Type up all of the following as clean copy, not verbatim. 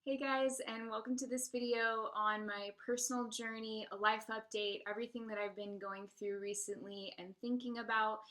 Hey guys, and welcome to this video on my personal journey, a life update, everything that I've been going through recently and thinking about.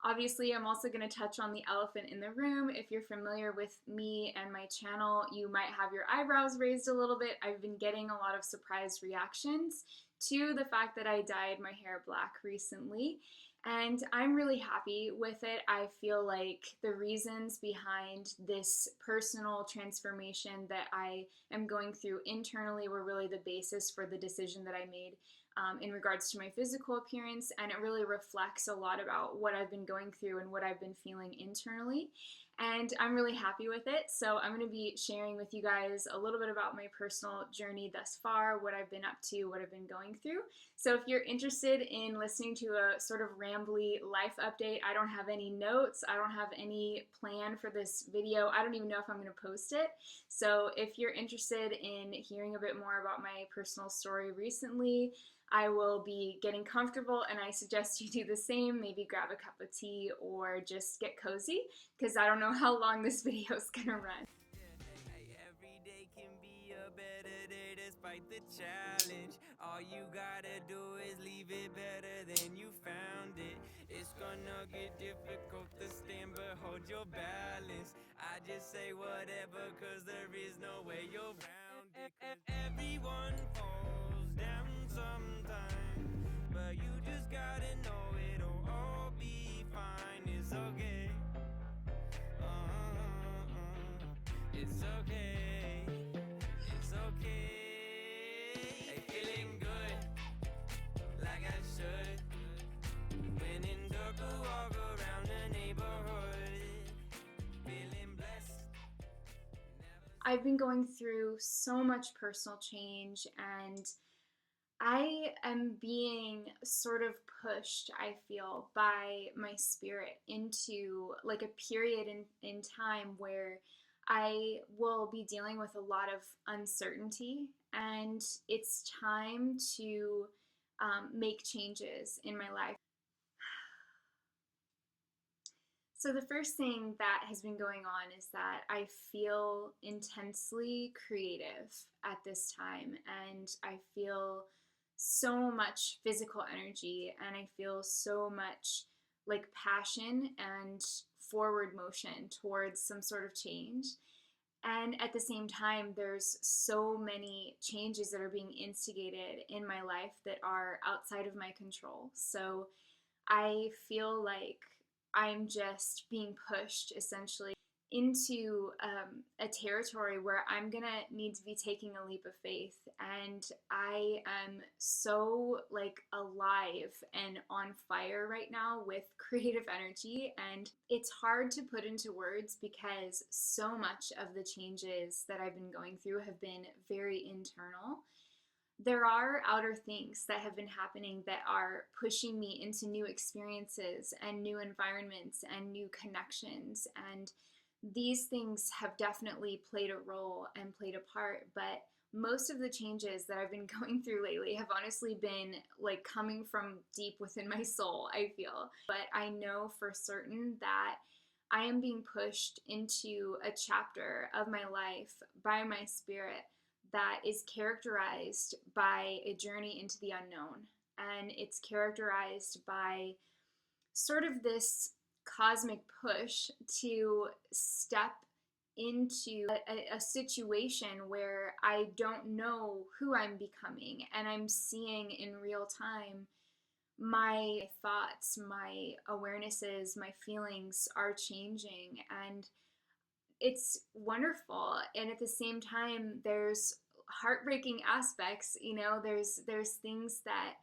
Obviously, I'm also going to touch on the elephant in the room. If you're familiar with me and my channel, you might have your eyebrows raised a little bit. I've been getting a lot of surprised reactions to the fact that I dyed my hair black recently. And I'm really happy with it. I feel like the reasons behind this personal transformation that I am going through internally were really the basis for the decision that I made in regards to my physical appearance, and it really reflects a lot about what I've been going through and what I've been feeling internally. And I'm really happy with it. So I'm going to be sharing with you guys a little bit about my personal journey thus far, what I've been up to, what I've been going through. So if you're interested in listening to a sort of rambly life update, I don't have any notes, I don't have any plan for this video, I don't even know if I'm going to post it. So if you're interested in hearing a bit more about my personal story recently, I will be getting comfortable, and I suggest you do the same. Maybe grab a cup of tea or just get cozy, because I don't know how long this video is gonna run. Every day can be a better day despite the challenge. All you gotta do is leave it better than you found it. It's gonna get difficult to stand, but hold your balance. I just say whatever, cause there is no way you're around it. Everyone falls down sometime, but you just gotta know it'll all be fine. It's okay. It's okay. It's okay. Hey, feeling good, like I should. When in circle, walk around the neighborhood. Feeling blessed. I've been going through so much personal change, and I am being sort of pushed, I feel, by my spirit into like a period in time where I will be dealing with a lot of uncertainty, and it's time to make changes in my life. So, the first thing that has been going on is that I feel intensely creative at this time, and I feel so much physical energy, and I feel so much like passion and forward motion towards some sort of change. And at the same time, there's so many changes that are being instigated in my life that are outside of my control. So I feel like I'm just being pushed essentially into a territory where I'm gonna need to be taking a leap of faith. And I am so like alive and on fire right now with creative energy. And it's hard to put into words because so much of the changes that I've been going through have been very internal. There are outer things that have been happening that are pushing me into new experiences and new environments and new connections. And these things have definitely played a role and played a part. But most of the changes that I've been going through lately have honestly been like coming from deep within my soul, I feel. But I know for certain that I am being pushed into a chapter of my life by my spirit that is characterized by a journey into the unknown. And it's characterized by sort of this cosmic push to step into a situation where I don't know who I'm becoming, and I'm seeing in real time my thoughts, my awarenesses, my feelings are changing, and it's wonderful. And at the same time, there's heartbreaking aspects. There's things that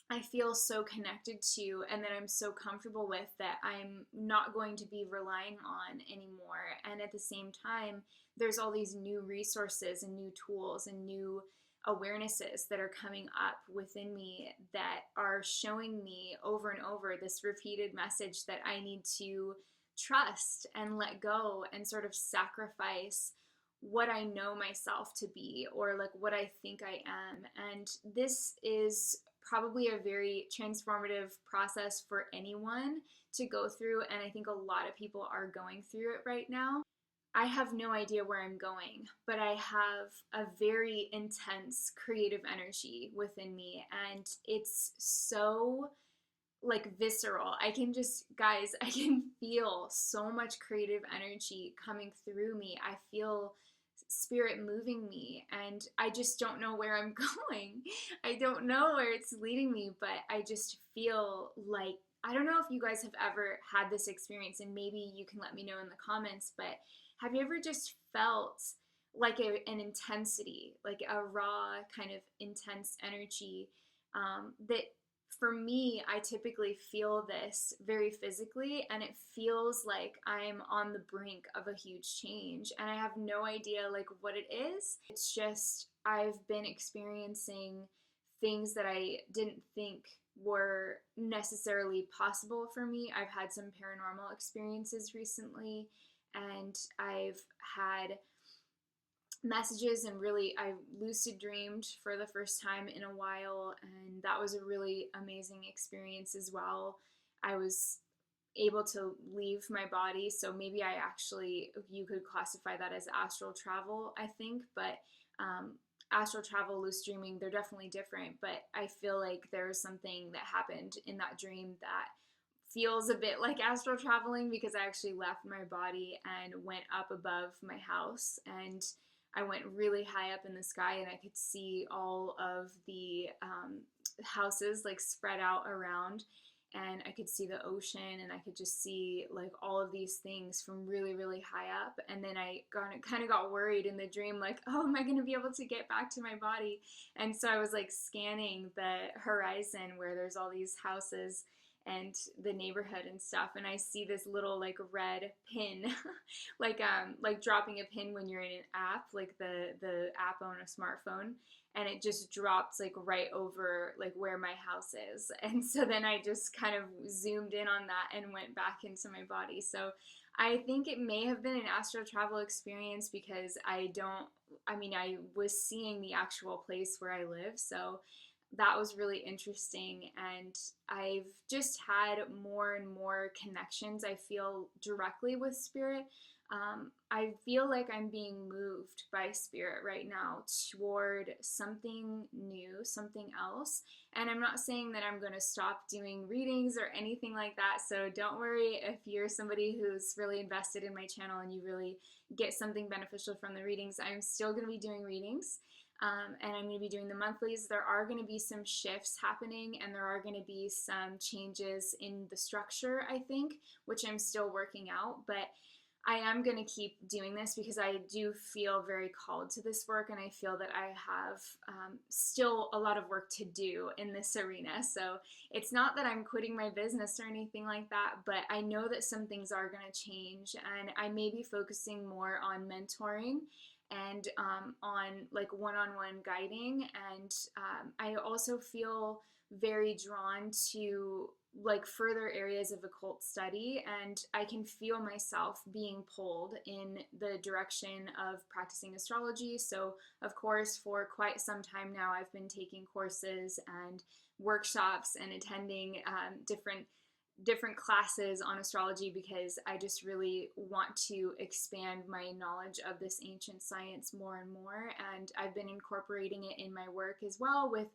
I feel so connected to and that I'm so comfortable with that I'm not going to be relying on anymore. And at the same time, there's all these new resources and new tools and new awarenesses that are coming up within me that are showing me over and over this repeated message that I need to trust and let go and sort of sacrifice what I know myself to be, or like what I think I am. And this is probably a very transformative process for anyone to go through, and I think a lot of people are going through it right now. I have no idea where I'm going, but I have a very intense creative energy within me, and it's so like visceral. I can just, guys, I can feel so much creative energy coming through me. I feel spirit moving me, and I just don't know where I'm going. I don't know where it's leading me, but I just feel like, I don't know if you guys have ever had this experience, and maybe you can let me know in the comments, but have you ever just felt like an intensity, like a raw kind of intense energy, that for me, I typically feel this very physically, and it feels like I'm on the brink of a huge change, and I have no idea like what it is. It's just I've been experiencing things that I didn't think were necessarily possible for me. I've had some paranormal experiences recently, and I've had messages, and really I lucid dreamed for the first time in a while, and that was a really amazing experience as well. I was able to leave my body, so maybe I actually, you could classify that as astral travel, I think. But astral travel, lucid dreaming, they're definitely different, but I feel like there was something that happened in that dream that feels a bit like astral traveling, because I actually left my body and went up above my house, and I went really high up in the sky, and I could see all of the houses like spread out around, and I could see the ocean, and I could just see like all of these things from really, really high up. And then I kind of got worried in the dream, like, oh, am I going to be able to get back to my body? And so I was like scanning the horizon where there's all these houses and the neighborhood and stuff, and I see this little like red pin like dropping a pin when you're in an app, like the app on a smartphone, and it just dropped like right over like where my house is. And so then I just kind of zoomed in on that and went back into my body. So I think it may have been an astral travel experience, because I was seeing the actual place where I live, so that was really interesting. And I've just had more and more connections, I feel, directly with spirit. I feel like I'm being moved by spirit right now toward something new, something else. And I'm not saying that I'm going to stop doing readings or anything like that. So don't worry if you're somebody who's really invested in my channel and you really get something beneficial from the readings. I'm still going to be doing readings. And I'm going to be doing the monthlies. There are going to be some shifts happening, and there are going to be some changes in the structure, I think, which I'm still working out. But I am going to keep doing this because I do feel very called to this work, and I feel that I have still a lot of work to do in this arena. So it's not that I'm quitting my business or anything like that, but I know that some things are going to change, and I may be focusing more on mentoring and on like one-on-one guiding. And I also feel very drawn to like further areas of occult study, and I can feel myself being pulled in the direction of practicing astrology. So of course, for quite some time now, I've been taking courses and workshops and attending different classes on astrology, because I just really want to expand my knowledge of this ancient science more and more. And I've been incorporating it in my work as well, with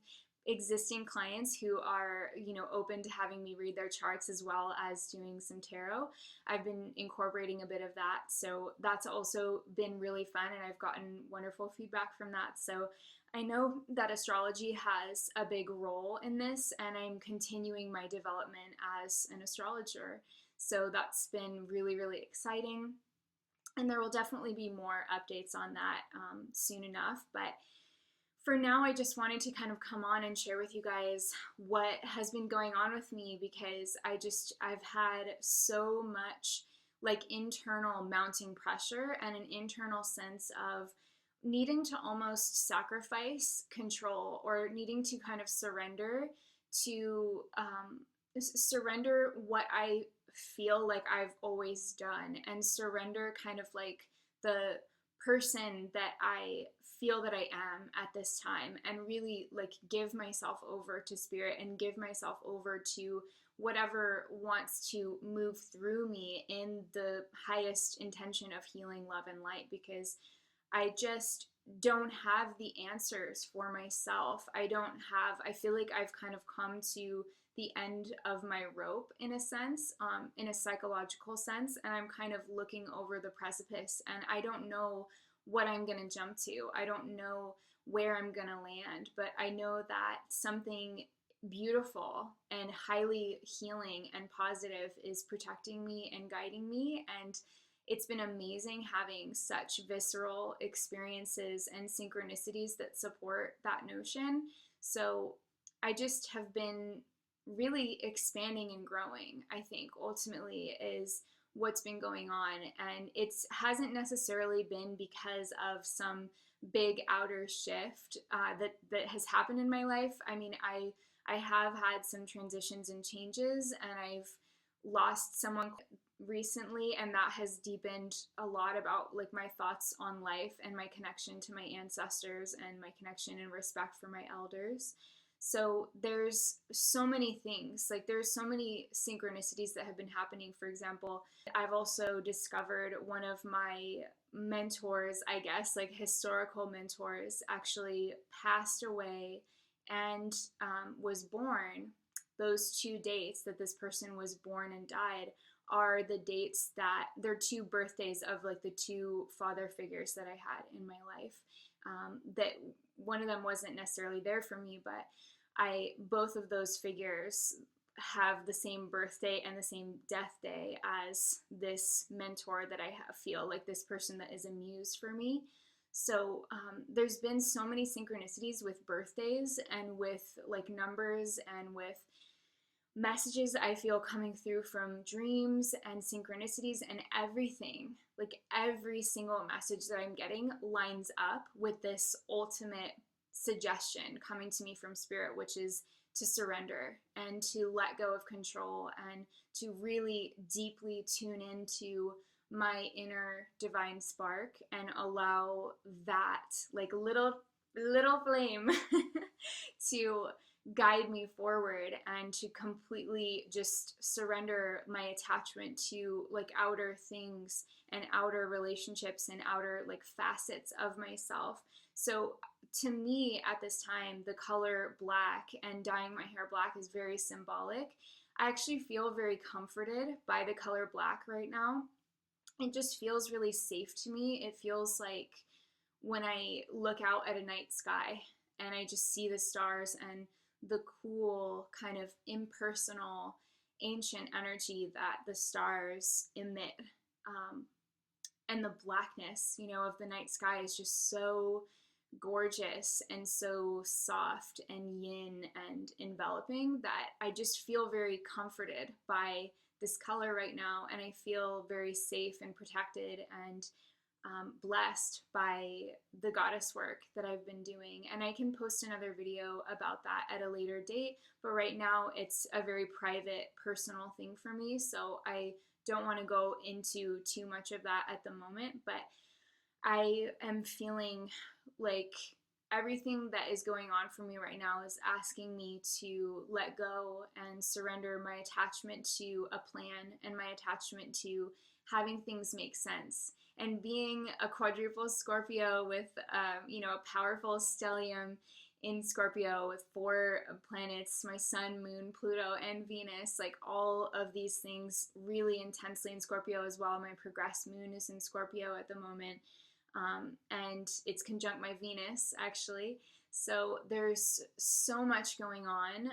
existing clients who are, open to having me read their charts, as well as doing some tarot. I've been incorporating a bit of that. So that's also been really fun, and I've gotten wonderful feedback from that. So I know that astrology has a big role in this, and I'm continuing my development as an astrologer. So that's been really, really exciting. And there will definitely be more updates on that soon enough. But for now, I just wanted to kind of come on and share with you guys what has been going on with me, because I've had so much like internal mounting pressure, and an internal sense of needing to almost sacrifice control, or needing to kind of surrender to surrender what I feel like I've always done, and surrender kind of like the person that I feel that I am at this time, and really like give myself over to spirit, and give myself over to whatever wants to move through me in the highest intention of healing, love, and light, because I just don't have the answers for myself. I feel like I've kind of come to the end of my rope in a sense, in a psychological sense, and I'm kind of looking over the precipice, and I don't know what I'm going to jump to. I don't know where I'm going to land, but I know that something beautiful and highly healing and positive is protecting me and guiding me. And it's been amazing having such visceral experiences and synchronicities that support that notion. So I just have been really expanding and growing, I think, ultimately, is what's been going on. And it hasn't necessarily been because of some big outer shift that has happened in my life. I mean, I have had some transitions and changes, and I've lost someone recently, and that has deepened a lot about like my thoughts on life and my connection to my ancestors and my connection and respect for my elders. So there's so many things, like there's so many synchronicities that have been happening. For example, I've also discovered one of my mentors, I guess, like historical mentors, actually passed away and was born. Those 2 dates that this person was born and died are the dates that they're 2 birthdays of like the 2 father figures that I had in my life. That one of them wasn't necessarily there for me, but both of those figures have the same birthday and the same death day as this mentor that I feel like this person that is a muse for me. So there's been so many synchronicities with birthdays and with like numbers and with messages I feel coming through from dreams and synchronicities, and everything, like every single message that I'm getting lines up with this ultimate suggestion coming to me from spirit, which is to surrender and to let go of control and to really deeply tune into my inner divine spark and allow that like little flame to guide me forward, and to completely just surrender my attachment to like outer things and outer relationships and outer like facets of myself. So to me at this time, the color black and dyeing my hair black is very symbolic. I actually feel very comforted by the color black right now. It just feels really safe to me. It feels like when I look out at a night sky and I just see the stars and the cool kind of impersonal ancient energy that the stars emit, and the blackness, of the night sky is just so gorgeous and so soft and yin and enveloping that I just feel very comforted by this color right now, and I feel very safe and protected and blessed by the goddess work that I've been doing. And I can post another video about that at a later date, but right now it's a very private, personal thing for me, so I don't want to go into too much of that at the moment. But I am feeling like everything that is going on for me right now is asking me to let go and surrender my attachment to a plan and my attachment to having things make sense. And being a quadruple Scorpio with, a powerful stellium in Scorpio with 4 planets, my sun, moon, Pluto, and Venus, like all of these things really intensely in Scorpio as well. My progressed moon is in Scorpio at the moment, and it's conjunct my Venus, actually. So there's so much going on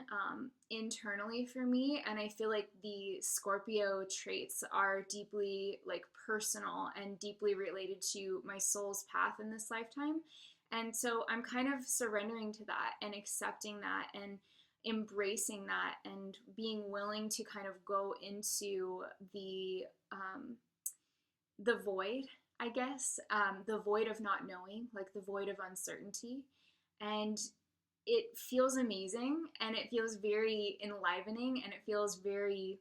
internally for me, and I feel like the Scorpio traits are deeply like personal and deeply related to my soul's path in this lifetime. And so I'm kind of surrendering to that and accepting that and embracing that and being willing to kind of go into the void, I guess, the void of not knowing, like the void of uncertainty. And it feels amazing, and it feels very enlivening, and it feels very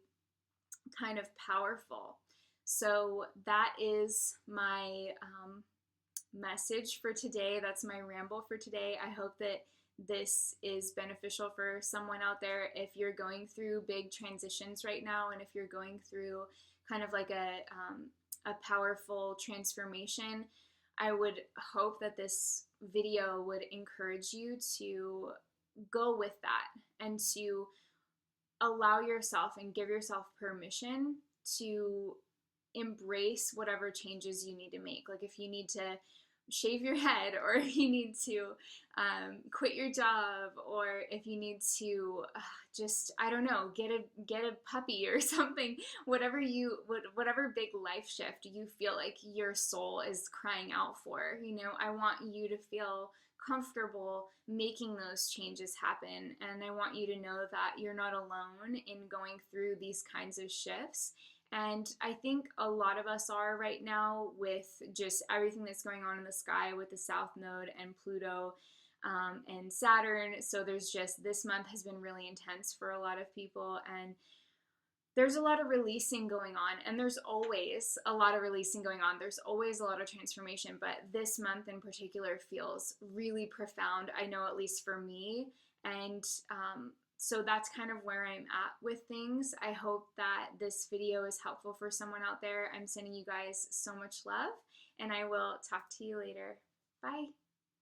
kind of powerful. So that is my message for today. That's my ramble for today. I hope that this is beneficial for someone out there. If you're going through big transitions right now, and if you're going through kind of like a powerful transformation, I would hope that this video would encourage you to go with that and to allow yourself and give yourself permission to embrace whatever changes you need to make. Like if you need to shave your head, or if you need to quit your job, or if you need to just, I don't know, get a puppy or something, whatever big life shift you feel like your soul is crying out for, I want you to feel comfortable making those changes happen. And I want you to know that you're not alone in going through these kinds of shifts. And I think a lot of us are right now, with just everything that's going on in the sky with the South Node and Pluto and Saturn. So there's just, this month has been really intense for a lot of people, and there's a lot of releasing going on, and there's always a lot of releasing going on. There's always a lot of transformation, but this month in particular feels really profound, I know, at least for me. And so that's kind of where I'm at with things. I hope that this video is helpful for someone out there. I'm sending you guys so much love, and I will talk to you later. Bye.